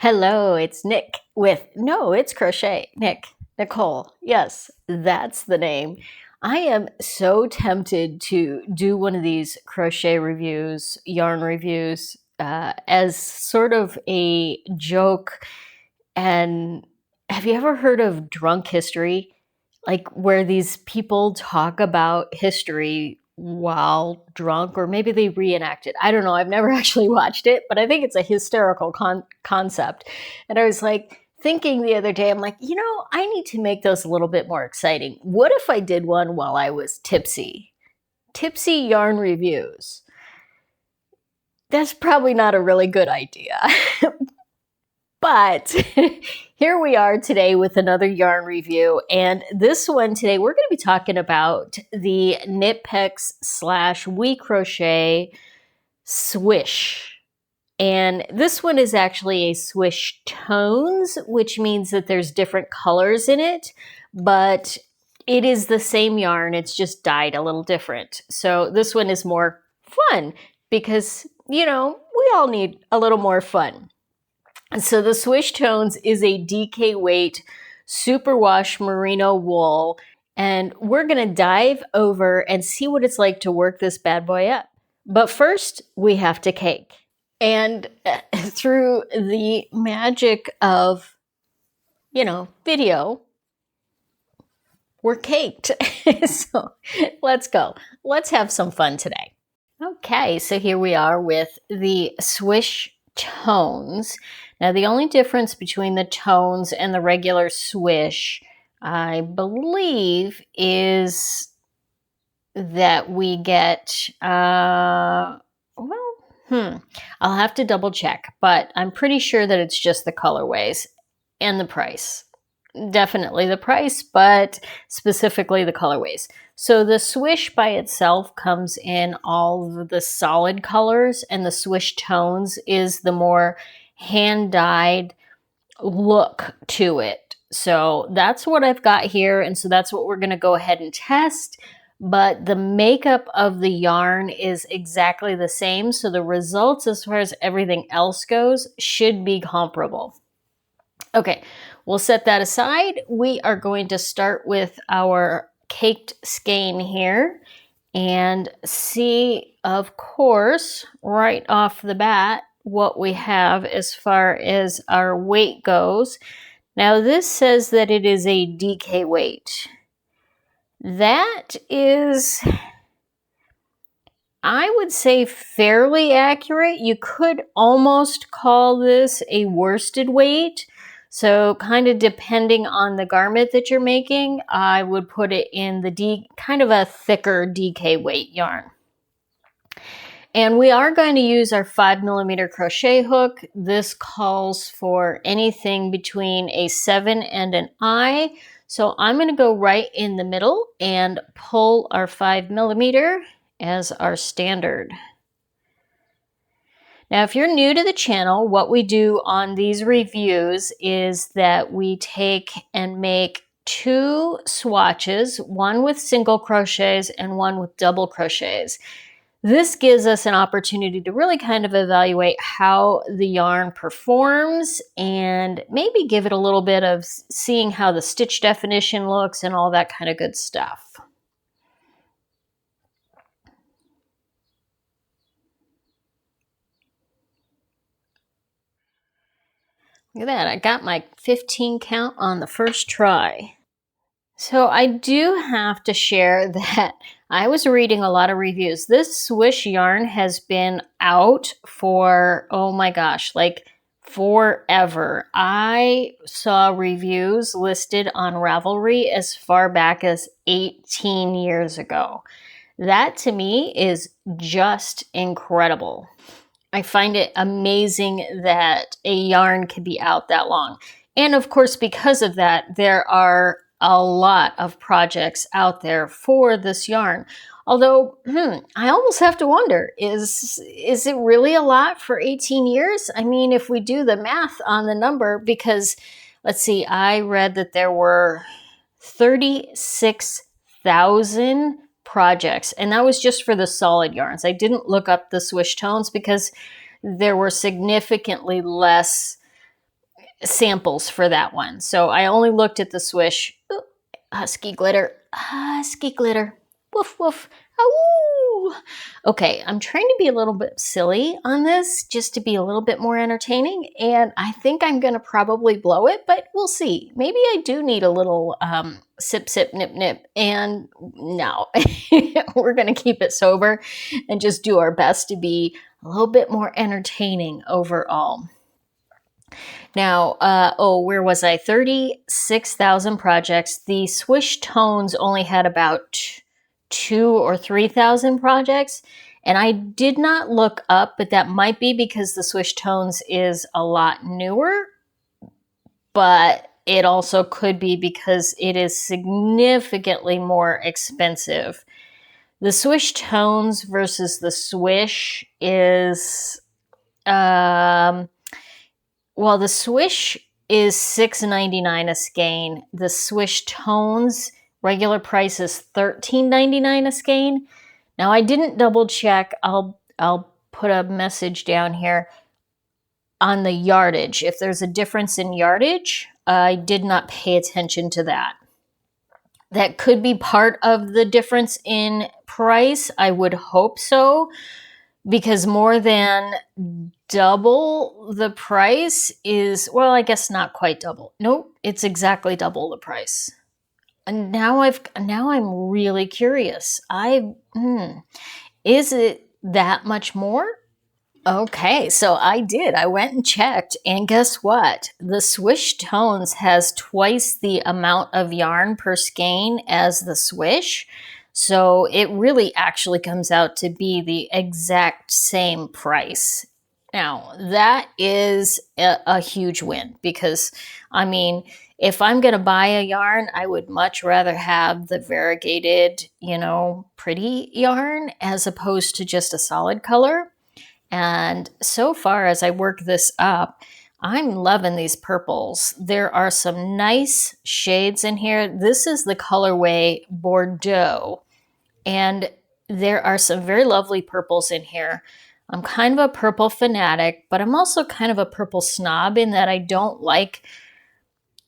Hello, it's Nick it's Crochet. Nicole. Yes, that's the name. I am so tempted to do one of these crochet reviews, yarn reviews, as sort of a joke. And have you ever heard of drunk history? Like where these people talk about history while drunk, or maybe they reenact it. I don't know. I've never actually watched it, but I think it's a hysterical concept. And I was like thinking the other day, I'm like, I need to make those a little bit more exciting. What if I did one while I was tipsy? Tipsy yarn reviews. That's probably not a really good idea. But here we are today with another yarn review. And this one today, we're going to be talking about the Knit Picks / We Crochet Swish. And this one is actually a Swish Tones, which means that there's different colors in it, but it is the same yarn. It's just dyed a little different. So this one is more fun because, we all need a little more fun. So the Swish Tones is a DK weight Superwash Merino wool, and we're going to dive over and see what it's like to work this bad boy up. But first, we have to cake. And through the magic of, video, we're caked. So let's go. Let's have some fun today. Okay, so here we are with the Swish Tones. Now, the only difference between the Tones and the regular Swish, I believe, is that we get, I'll have to double check, but I'm pretty sure that it's just the colorways and the price. Definitely the price, but specifically the colorways. So the Swish by itself comes in all of the solid colors, and the Swish Tones is the more hand-dyed look to it. So that's what I've got here, and so that's what we're going to go ahead and test. But the makeup of the yarn is exactly the same, so the results as far as everything else goes should be comparable. Okay, we'll set that aside. We are going to start with our caked skein here and see, of course, right off the bat, what we have as far as our weight goes. Now this says that it is a DK weight. That is, I would say, fairly accurate. You could almost call this a worsted weight. So kind of depending on the garment that you're making, I would put it in the kind of a thicker DK weight yarn. And we are going to use our 5mm crochet hook. This calls for anything between a 7 and an I. So I'm going to go right in the middle and pull our 5mm as our standard. Now, if you're new to the channel, what we do on these reviews is that we take and make 2 swatches, one with single crochets and one with double crochets. This gives us an opportunity to really kind of evaluate how the yarn performs and maybe give it a little bit of seeing how the stitch definition looks and all that kind of good stuff. Look at that, I got my 15 count on the first try. So I do have to share that I was reading a lot of reviews. This Swish yarn has been out for, oh my gosh, like forever. I saw reviews listed on Ravelry as far back as 18 years ago. That to me is just incredible. I find it amazing that a yarn can be out that long. And of course, because of that, there are a lot of projects out there for this yarn. Although, I almost have to wonder, is it really a lot for 18 years? I mean, if we do the math on the number, because, let's see, I read that there were 36,000 projects, and that was just for the solid yarns. I didn't look up the Swish Tones because there were significantly less samples for that one. So I only looked at the Swish. Ooh, husky glitter. Husky glitter. Woof, woof. Ooh. Okay, I'm trying to be a little bit silly on this just to be a little bit more entertaining, and I think I'm going to probably blow it, but we'll see. Maybe I do need a little sip, sip, nip, nip, and no. We're going to keep it sober and just do our best to be a little bit more entertaining overall. Now, where was I? 36,000 projects. The Swish Tones only had about 2,000 or 3,000 projects, and I did not look up, but that might be because the Swish Tones is a lot newer, but it also could be because it is significantly more expensive. The Swish Tones versus the Swish is, well, the Swish is $6.99 a skein. The Swish Tones regular price is $13.99 a skein. Now I didn't double check. I'll put a message down here on the yardage. If there's a difference in yardage, I did not pay attention to that. That could be part of the difference in price. I would hope so, because more than double the price is, well, I guess not quite double. Nope, it's exactly double the price. And now I'm really curious. Is it that much more? Okay, so I went and checked, and guess what? The Swish Tones has twice the amount of yarn per skein as the Swish. So it really actually comes out to be the exact same price. Now, that is a huge win, because, I mean, if I'm going to buy a yarn, I would much rather have the variegated, pretty yarn as opposed to just a solid color. And so far as I work this up, I'm loving these purples. There are some nice shades in here. This is the colorway Bordeaux, and there are some very lovely purples in here. I'm kind of a purple fanatic, but I'm also kind of a purple snob in that I don't like,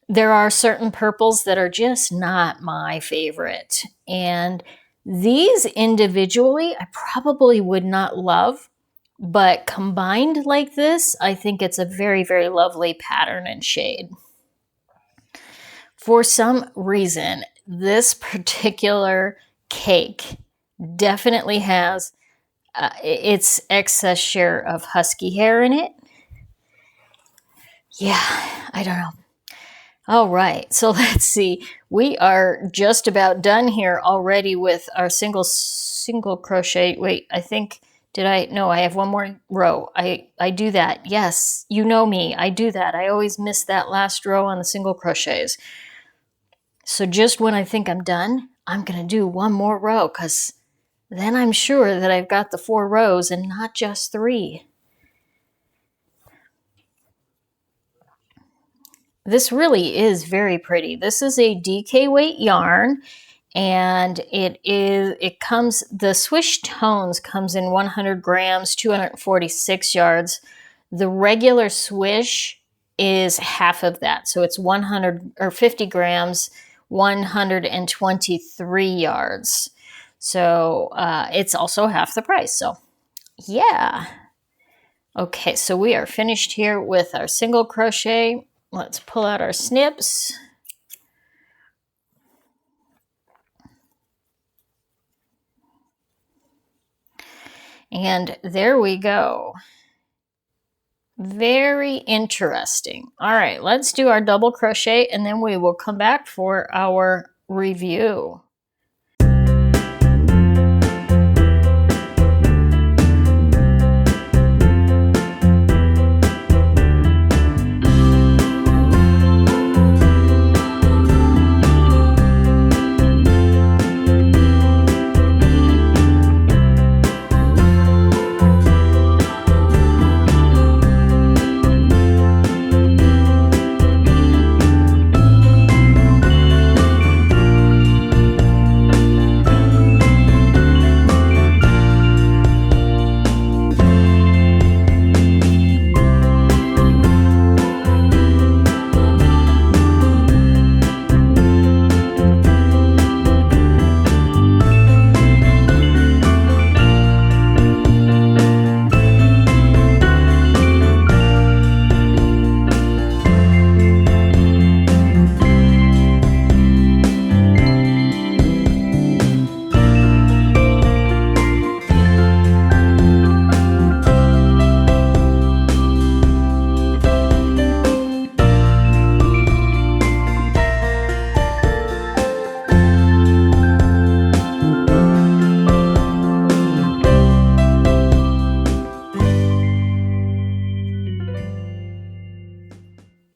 there are certain purples that are just not my favorite. And these individually, I probably would not love, but combined like this, I think it's a very, very lovely pattern and shade. For some reason, this particular cake definitely has its excess share of husky hair in it. Yeah, I don't know. All right, so let's see. We are just about done here already with our single crochet. Wait, I think, no, I have one more row. I do that. Yes, you know me, I do that. I always miss that last row on the single crochets. So just when I think I'm done, I'm gonna do one more row, because then I'm sure that I've got the 4 rows and not just 3. This really is very pretty. This is a DK weight yarn, and the Swish Tones comes in 100 grams, 246 yards. The regular Swish is half of that. So it's 50 grams, 123 yards. So it's also half the price. So yeah. Okay, so we are finished here with our single crochet. Let's pull out our snips. And there we go. Very interesting. All right, let's do our double crochet, and then we will come back for our review.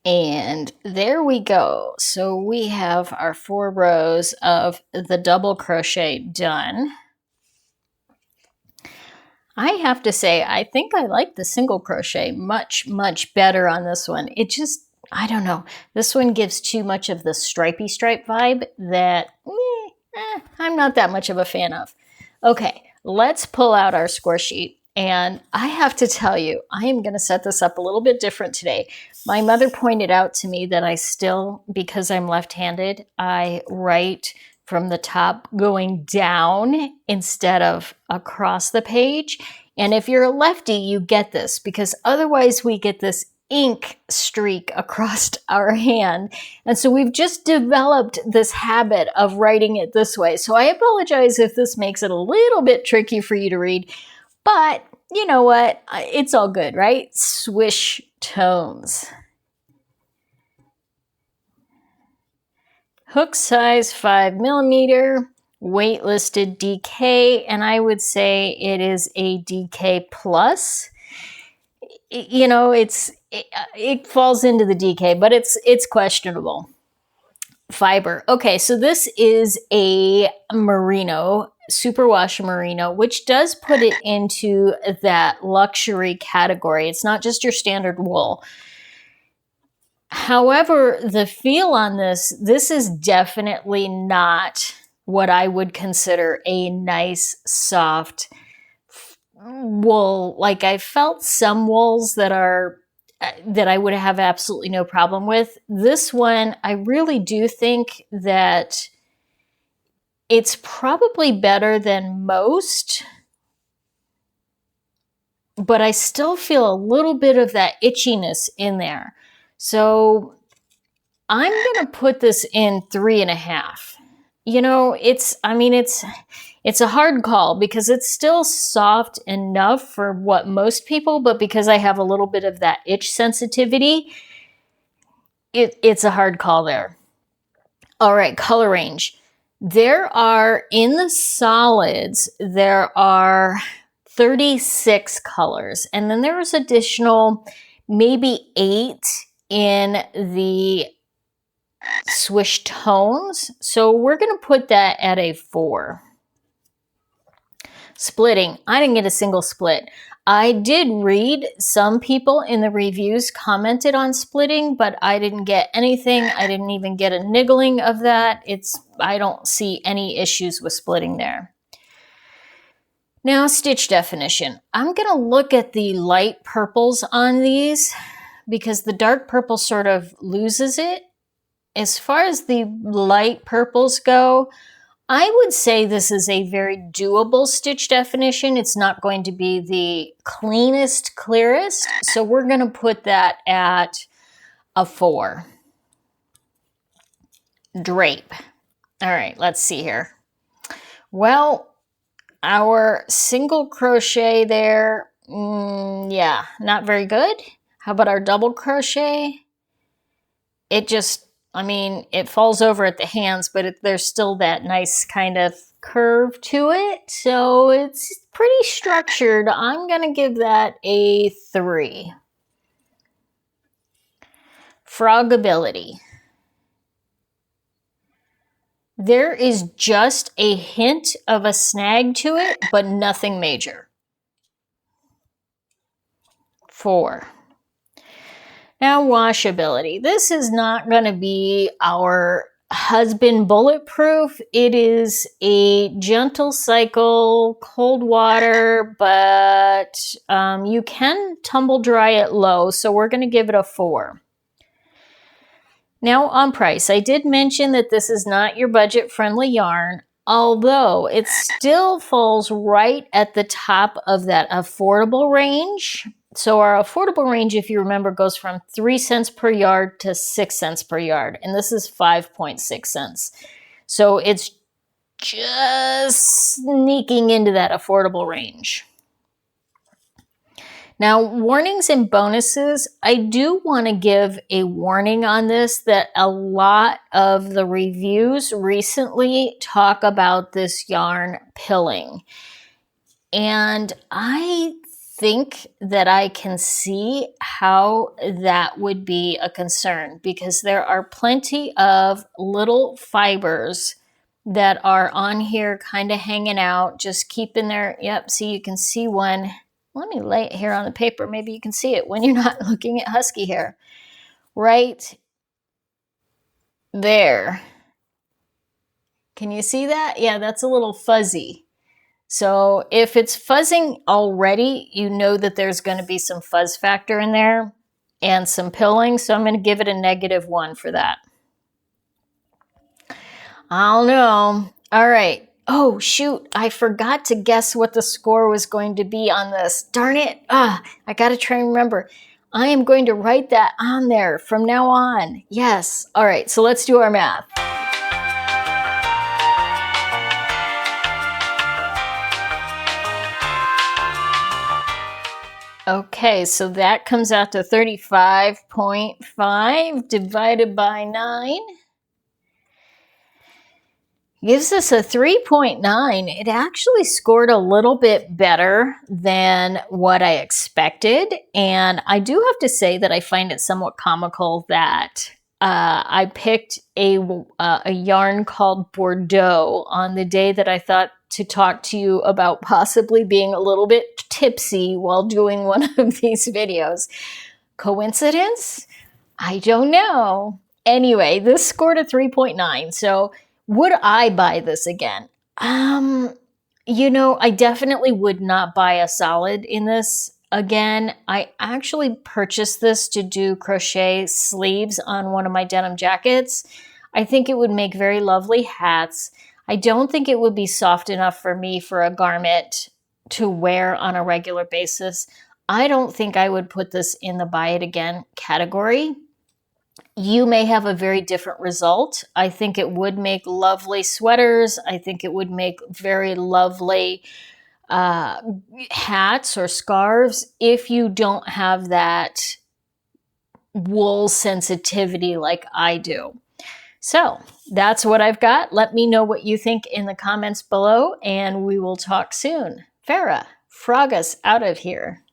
And there we go. So we have our 4 rows of the double crochet done. I have to say, I think I like the single crochet much, much better on this one. It just, I don't know. This one gives too much of the stripy stripe vibe that I'm not that much of a fan of. Okay, let's pull out our score sheet. And I have to tell you, I am going to set this up a little bit different today. My mother pointed out to me that I still, because I'm left-handed, I write from the top going down instead of across the page. And if you're a lefty, you get this, because otherwise we get this ink streak across our hand. And so we've just developed this habit of writing it this way. So I apologize if this makes it a little bit tricky for you to read, but you know what? It's all good, right? Swish Tones. Hook size 5mm, weight listed DK, and I would say it is a DK plus. You know, it falls into the DK, but it's questionable. Fiber. Okay, so this is a merino, Superwash Merino, which does put it into that luxury category. It's not just your standard wool. However, the feel on this is definitely not what I would consider a nice, soft wool. Like, I felt some wools that I would have absolutely no problem with. This one, I really do think that it's probably better than most, but I still feel a little bit of that itchiness in there. So I'm going to put this in 3.5. You know, it's a hard call because it's still soft enough for what most people, but because I have a little bit of that itch sensitivity, it's a hard call there. All right, color range. There are, in the solids, there are 36 colors, and then there's additional maybe 8 in the Swish Tones. So we're going to put that at a 4. Splitting. I didn't get a single split. I did read some people in the reviews commented on splitting, but I didn't get anything. I didn't even get a niggling of that. I don't see any issues with splitting there. Now, stitch definition. I'm going to look at the light purples on these because the dark purple sort of loses it. As far as the light purples go, I would say this is a very doable stitch definition. It's not going to be the cleanest, clearest, so we're going to put that at a 4. Drape. All right, let's see here. Well, our single crochet there, yeah, not very good. How about our double crochet? It just, it falls over at the hands, but there's still that nice kind of curve to it. So it's pretty structured. I'm going to give that a 3. Frogability. There is just a hint of a snag to it, but nothing major. 4. Now, washability. This is not going to be our husband bulletproof. It is a gentle cycle, cold water, but you can tumble dry it low, so we're going to give it a 4. Now, on price, I did mention that this is not your budget-friendly yarn, although it still falls right at the top of that affordable range. So our affordable range, if you remember, goes from 3 cents per yard to 6 cents per yard, and this is 5.6 cents. So it's just sneaking into that affordable range. Now, warnings and bonuses. I do want to give a warning on this that a lot of the reviews recently talk about this yarn pilling. And I think that I can see how that would be a concern, because there are plenty of little fibers that are on here kind of hanging out, just keeping their, yep, see, you can see one. Let me lay it here on the paper. Maybe you can see it when you're not looking at husky hair. Right there. Can you see that? Yeah, that's a little fuzzy. So if it's fuzzing already, you know that there's going to be some fuzz factor in there and some pilling. So I'm going to give it a -1 for that. I don't know. All right. Oh, shoot. I forgot to guess what the score was going to be on this. Darn it. I got to try and remember. I am going to write that on there from now on. Yes. All right. So let's do our math. Okay, so that comes out to 35.5 divided by 9. Gives us a 3.9. It actually scored a little bit better than what I expected. And I do have to say that I find it somewhat comical that I picked a yarn called Bordeaux on the day that I thought to talk to you about possibly being a little bit tipsy while doing one of these videos. Coincidence? I don't know. Anyway, this scored a 3.9. So would I buy this again? You know, I definitely would not buy a solid in this again. I actually purchased this to do crochet sleeves on one of my denim jackets. I think it would make very lovely hats. I don't think it would be soft enough for me for a garment to wear on a regular basis. I don't think I would put this in the buy it again category. You may have a very different result. I think it would make lovely sweaters. I think it would make very lovely hats or scarves if you don't have that wool sensitivity like I do. So that's what I've got. Let me know what you think in the comments below, and we will talk soon. Farah, frog us out of here.